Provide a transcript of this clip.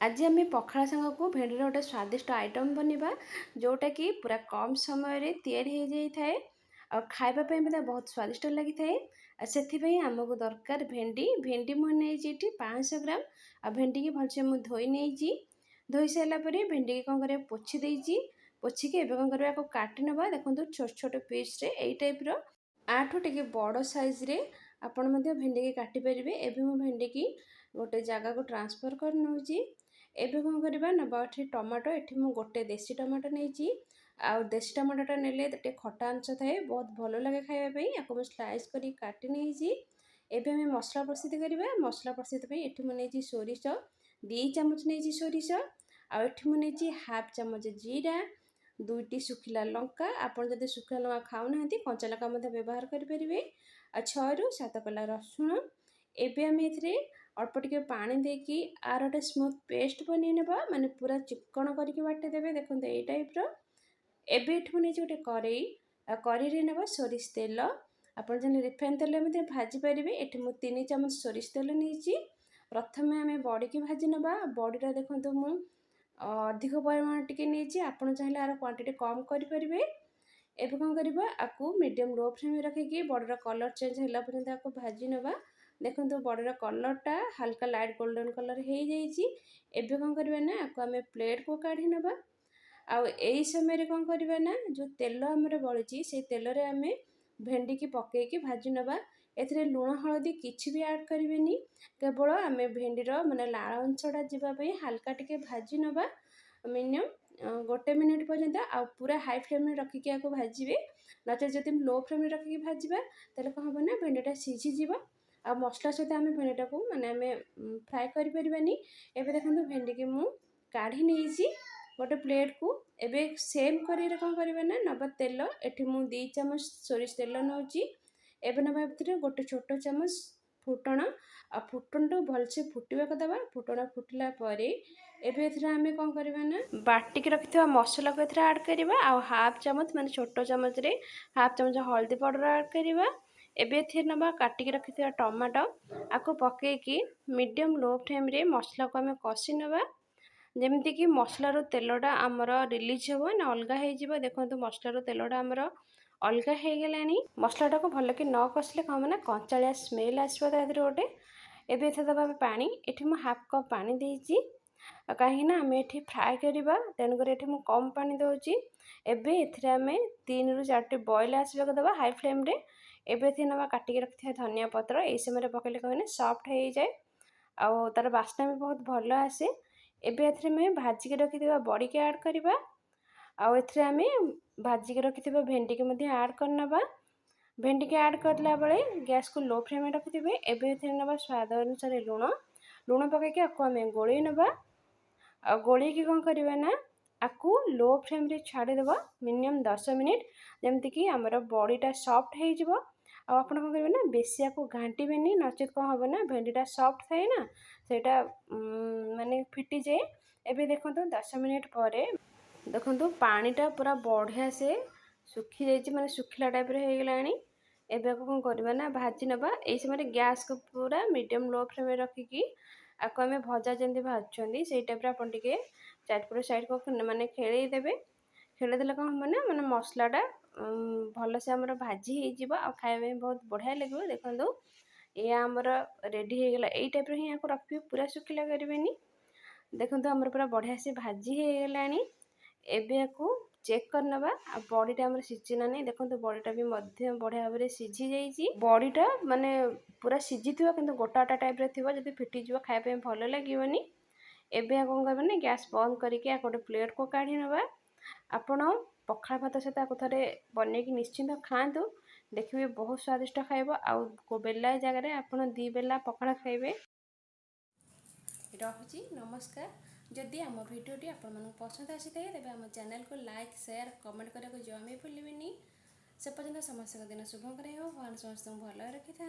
आज आम पखाला सांग को भेंडीर गोटे स्वादिष्ट आइटम बनवा जोटा कि पूरा कम समय या खावाई भी बहुत स्वादिष्ट लगी था से आमको दरकार भेंडी भेंडी मुझे 500 ग्राम आ भेंडी की भलसे मुझे धोई नहीं धोई सारापर भेंडी की कौन कर पोछि देती पोछिकी एवं कौन कर काटि नवा देखो छोट छोट पीस्रे यही टाइप्र आठू टे बड़ सैज्रे आपण भेंडी की काटिपारे। एवं भेंडी की गोटे जगह को ट्रांसफर कर नौची एबे कौन करवा नबा टमाटो ये मुझे गोटे देसी टमाटो नहीं आउ देसी टमाटोटा नेले खटा अंश थाए बहुत भल लगे खायापी या स्लाइस कर काटि नहीं एवं आम मसला प्रस्तुत करवा मसला प्रस्तुत ये मुझे सोरिष 2 चामच नहीं सोरिष आठ मुझे हाफ चामच जीरा 2टी सुखिला लंका आपड़ जब सुखिला लंका खाऊना कंचा लंका व्यवहार करेंगे 6 ରୁ 7 कला रसुण एवं आम ए अल्प टिके पानी देकी आर गोटे स्मूथ पेस्ट बन ना माने पूरा चिक्कण करके बाटिदेवे देखो यही टाइप्र एवं नहीं गोटे कड़े ना सोरिष तेल आपड़ जन रिफाइन तेल भाजी पारे ये मुझे 3 चामच सोरिष तेल नहीं प्रथम आम बड़ी की भाजी नवा बड़ीटा देखो मुझे अधिक परिमाण टी नहीं आपड़ चाहिए आर क्वांटिटी कम करेंगे। एवं कौन करवा आपको मीडियम लो फ्लेम रखिकी बड़र कलर चेंज होला पर्यंत आपको भाजी नवा देखो बड़र कलरटा हल्का लाइट गोल्डन कलर हो जाए कौन करवा ना आपको आम प्लेट को काढ़ी नवा आउ यही समय कौन करवा ना जो तेल आमर बड़ी से तेल आम भेंडी की पकईकी भाजी नवा ए लुण हलदी किसी भी ऐड करें केवल आम भेंडीर माने लाल अंशटा जावाई हल्का टिके भाजी नवा मिनिमम गोटे मिनिट पर्यंत आ पूरा हाई फ्लेम रखिकी आपको भाजबे नचे जब लो फ्लेम रखिकी भाजबा तेल कौन हम ना भेंडीटा सीझीज आ मसला सहित आम भेंडीटा को माने आम फ्राए करें। एवं देखो भेंडी की मु काढ़ी नहीं गोटे प्लेट को एवं सेम कड़ी कौन करवा ना नवा तेल ये मुझे 2 चामच सोरिष तेल नौची एवं नवा गोटे छोट चामच फुटण आ फुटण तो भलसे फुटवा करदे फुटण फुटला आम कौन करवा ना बाटिक रखि मसला को ऐड करवा आ हाफ चामच माने छोट चामच रे हाफ चामच हल्दी पाउडर ऐड करवा एवं नवा काटिक रखि टमाटो आपको पकईकी मीडियम लो फ्लेम रे मसला को आम कषि नवा जमती कि मसलार तेलटा आमर रिलीज हे ना अलग हो देखो मसलार तेलटा आमर अलग हो गलानी मसलाटा को भल कि न कषिले कम ना कंचालिया स्मेल आसो गोटे एवं दबा पानी ये मुझे हाफ कप पानी देती कहीं आम ये फ्राए करवा तेणुकर ये मुझे कम पानी दूसरी एवं आम 3 ରୁ 4टी बॉयल आसवाक दबा हाई फ्लेम रे एवं नवा काटिक रखि धनिया पत्र यही समय पकड़े कहीं सफ्ट हो जाए आउ तार बास्ना भी बहुत भल आसे एवं ए भाजिक रखि बड़ी के ऐड करवा आउ आम भाजिक रखि भेंडी की ऐड करनवा भेंडी के ऐड करला बेले गैस को लो फ्लेम रखिथे एवं नवा स्वाद अनुसार लुण लुण पकईकी आपको आम गोल नवा आ गोल कौन करवा ना आपको लो फ्लेम रे छाड़देव मिनिमम 10 मिनिट जमती कि आमर बड़ीटा सफ्ट हो आप कौन करेंगे ना बेसी आपको घाटे नचेत कौन हम ना भेंडीटा सफ्ट थाए ना सेटा माने फिटी जाए एवं देखो 10 मिनिट पर देखो पानीटा पूरा बढ़िया से सुखी जाइए माने सुखिला टाइप हो गलानी एवं कौन करवा ना भाजी नवा यही समय गैस को पूरा मीडियम लो फ्लेम रखिकी आपको आम भजा जमी भाजुंट से टाइप आप चारिपट साइड को माने खेलदेवे खेलदेले कौन हम ना मैंने मसलाटा भल से आमर भाजी हो खाया बहुत बढ़िया लगे देखो ये आमर रेडी हो गला यही टाइप ही आपको रखिए पूरा सुखिला करें देखो आमर पूरा बढ़िया से भाजी हो गलानी एवं आपको चेक करनवा आ बड़ीटा आमर सीझी ना देखो बड़ीटा भी बढ़िया भाव में सीझी जाइए बड़ीटा माने पूरा सीझी थी कि गोटा गोटा टाइप थी फिटिज खायापी भल लगे एवं कौन करवा ना गैस बंद करके गोटे प्लेट को काढ़ी नवा आपण पखाल भात सहित आपको थे बनईकी निश्चिंत खातु देखिए बहुत स्वादिष्ट खाइब आउ बेला जगह आप 2 बेला पखाल खाइबे। रहुची नमस्कार जदि आम भिडियोटी आपण पसंद आसी थाए तेज आम चैनल को लाइक शेयर कमेंट करने को जमा भूलें से पर्यटन समस्त दिन शुभंकर हो भगवान समस्त भल रखि था।